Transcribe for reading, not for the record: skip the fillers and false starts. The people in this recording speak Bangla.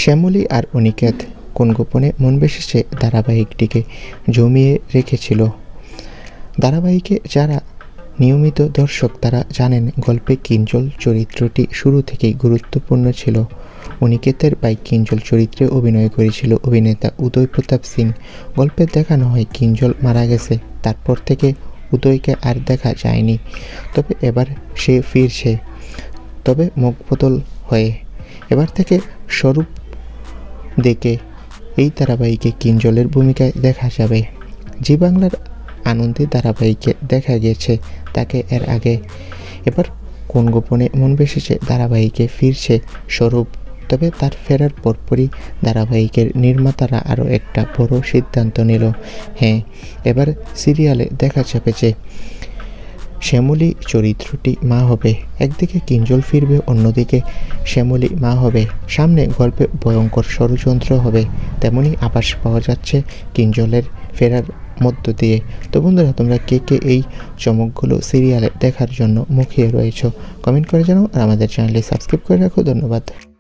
শ্যামলী আর অনিকেত কোন গোপনে মন বেসেছে ধারাবাহিকটিকে জমিয়ে রেখেছিল। ধারাবাহিকে যারা নিয়মিত দর্শক তারা জানেন গল্পে কিঞ্জল চরিত্রটি শুরু থেকেই গুরুত্বপূর্ণ ছিল। অনিকেতের ভাই কিঞ্জল চরিত্রে অভিনয় করেছিল অভিনেতা উদয় প্রতাপ সিং। গল্পে দেখানো হয় কিঞ্জল মারা গেছে, তারপর থেকে উদয়কে আর দেখা যায়নি। তবে এবার সে ফিরছে, তবে মুখ বদল হয়ে। এবার থেকে স্বরূপ দেখে এই ধারাবাহিকে কিঞ্জলের ভূমিকায় দেখা যাবে। জি বাংলার আনন্দে ধারাবাহিকে দেখা গেছে তাকে এর আগে। এবার কোন গোপনে মন বেসেছে ধারাবাহিকে ফিরছে স্বরূপ। তবে তার ফেরার পরপরই ধারাবাহিকের নির্মাতারা আরও একটা বড় সিদ্ধান্ত নিল। হ্যাঁ, এবার সিরিয়ালে দেখা যাবে যে শ্যামলী চরিত্রটি মা হবে। একদিকে কিঞ্জল ফিরবে, অন্যদিকে শ্যামলী মা হবে। সামনে গল্পে ভয়ঙ্কর ষড়যন্ত্র হবে, তেমনই আভাস পাওয়া যাচ্ছে কিঞ্জলের ফেরার মধ্য দিয়ে। তো বন্ধুরা, তোমরা কে কে এই চমকগুলো সিরিয়ালে দেখার জন্য মুখিয়ে রয়েছো কমেন্ট করে জানাও, আর আমাদের চ্যানেলটি সাবস্ক্রাইব করে রাখো। ধন্যবাদ।